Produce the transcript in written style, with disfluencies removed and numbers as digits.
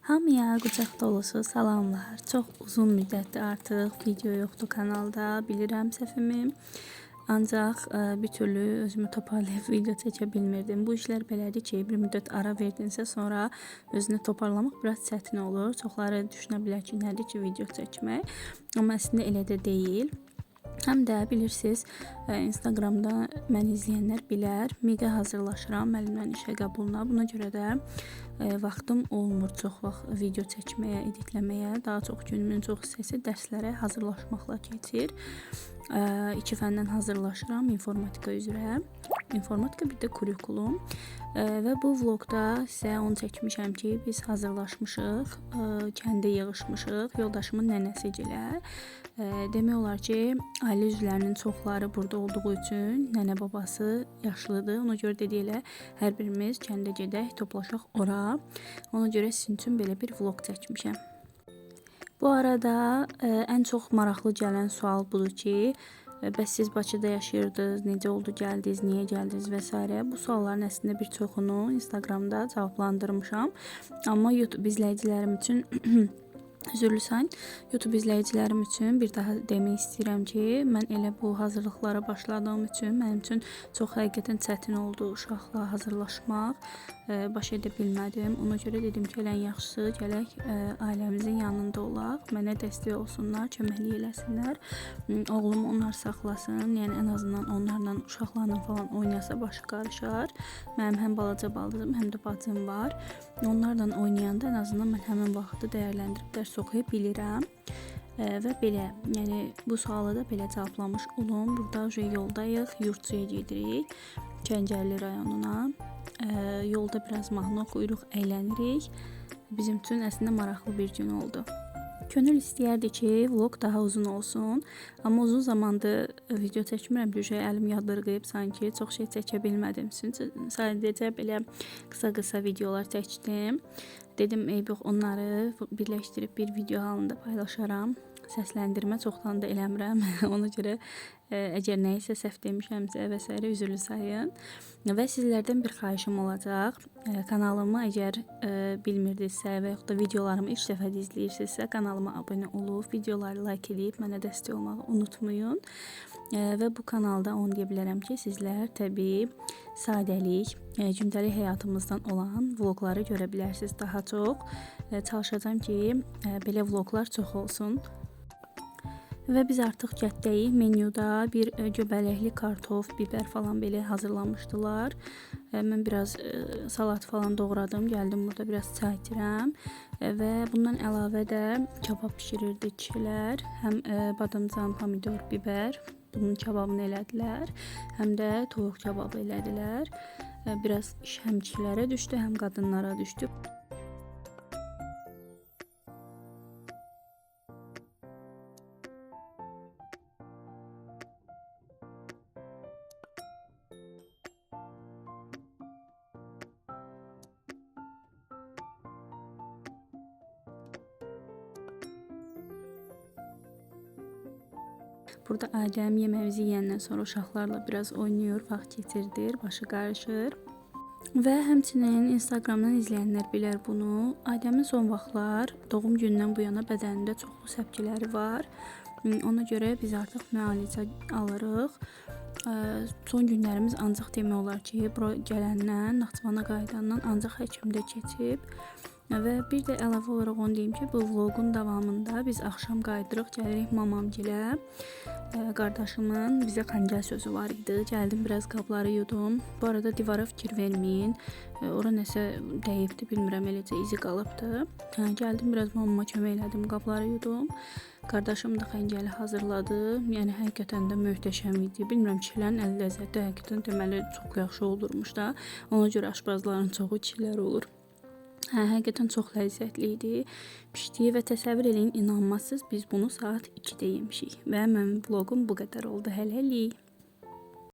Hamıya qucaq dolusu salamlar. Çox uzun müddətdir artıq video yoxdur kanalda. Bilirəm səhvimi. Ancaq bir türlü özümü toparlayıb video çəkə bilmirdim. Bu işlər belədir ki, bir müddət ara verdinsə sonra özünü toparlamaq biraz çətin olur. Çoxları düşünə bilər ki, nədir ki video çəkmək. Amma əslində elə də deyil. Həm də bilirsiniz, Instagramda məni izləyənlər bilər, mega hazırlaşıram əlimdən işə qəbuluna. Buna görə də vaxtım olmur çox vaxt video çəkməyə, editləməyə. Daha çox günümün çox hissəsi dərslərə hazırlaşmaqla keçir. İki fəndən hazırlaşıram informatika üzrə. İnformatika bir də kurikulum. Və bu vlogda sizə onu çəkmişəm ki, biz hazırlaşmışıq, kəndə yığışmışıq, yoldaşımın nənəsigilə. Demək olar ki, ailə üzvlərinin çoxları burada olduğu üçün nənə babası yaşlıdır. Ona görə də elə hər birimiz kəndə gedək, toplaşaq ora. Ona görə sizin üçün belə bir vlog çəkmişəm. Bu arada ən çox maraqlı gələn sual budur ki, bəs siz Bakıda yaşayırdınız, necə oldu gəldiniz, niyə gəldiniz və s. Bu sualların əslində bir çoxunu Instagramda cavablandırmışam. Amma YouTube izləyicilərim üçün üzürlüsən, YouTube izləyicilərim üçün bir daha demək istəyirəm ki, mən elə bu hazırlıqlara başladığım üçün mənim üçün çox həqiqətən çətin oldu uşaqla hazırlaşmaq. Baş edə bilmədim. Ona görə dedim ki, ən yaxşısı gələk ailəmizin yanında olaq, mənə dəstək olsunlar, köməklik eləsinlər. Oğlum onlar saxlasın, yəni ən azından onlarla, uşaqlarla falan oynasa başı qarışar. Mənim həm balaca baldızım, həm də bacım var. Onlarla oynayanda ən azından mən həmin vaxtı dəyərləndirib dərs oxuya bilirəm. Və belə, yəni bu sualı da belə cavablamış olum. Burada yoldayıq, yurtçuya gedirik, Kəncərli rayonuna. Yolda biraz mahnı oxuyuruq, əylənirik. Bizim üçün əslində maraqlı bir gün oldu. Könül istəyərdi ki, vlog daha uzun olsun. Amma uzun zamandır video çəkmirəm. Düşə əlim yadırğıyıb sanki çox şey çəkə bilmədim. Sadəcə belə qısa videolar çəkdim. Dedim, eyb yox, onları birləşdirib bir video halında paylaşaram. Səsləndirmə çoxdan da eləmirəm. Ona görə əgər nəyisə səhv demişəmsə və s. üzrlü sayın. Və sizlərdən bir xahişim olacaq. Kanalımı əgər bilmirdinizsə və yaxud da videolarımı ilk dəfə izləyirsinizsə, kanalıma abunə olub, videoları like edib mənə dəstək olmağı unutmayın. Və bu kanalda onu deyə bilərəm ki, sizlər təbii sadəlik, gündəlik həyatımızdan olan vlogları görə bilərsiniz daha çox. Çalışacağım ki, belə vloglar çox olsun. Və biz artıq gətdəyik. Menyuda bir göbələkli kartof, biber falan belə hazırlamışdılar. Mən biraz salat falan doğradım. Gəldim burada biraz çay içirəm. Və bundan əlavə də kabab pişirirdi kişilər. Həm badımcan, pomidor, biber. Bunun kababını elədilər. Həm də toyuq kababı elədilər. Biraz iş həm kişilərə düşdü, həm qadınlara düşdü. Burada Adəm yeməyimizi yeyəndən sonra uşaqlarla biraz oynayır, vaxt keçirdir, başı qarışır. Və həmçinin Instagramdan izləyənlər bilər bunu. Adəmin son vaxtlar doğum günündən bu yana bədənində çoxlu səpkiləri var. Ona görə biz artıq müalicə alırıq. Son günlərimiz ancaq demək olar ki, bura gələndən, Naxçıvana qayıdandan ancaq həkimdə keçib. Və bir də əlavə olaraq onu deyim ki, bu vlogun davamında biz axşam qayıdırıq, gəlirik mamamgilə. Qardaşımın bizə xəncəl sözü var idi. Gəldim, biraz qabları yudum. Bu arada divara fikir verməyin. Ora nəsə dəyibdi, bilmirəm, eləcə izi qalıbdı. Gəldim, biraz mamama kömək elədim, qabları yudum. Qardaşım da xəncəli hazırladı. Yəni həqiqətən də möhtəşəm idi. Bilmirəm, kişilərin əl ləzzəti həqiqətən deməli çox yaxşı olurmuş da. Ona görə aşpazların çoxu kişilər olur. Həqiqətən çox ləzzətli idi, pişdi və təsəvvür eləyin, inanmazsınız, biz bunu saat 2-də yemişik və mənim vloqum bu qədər oldu. Hələlik.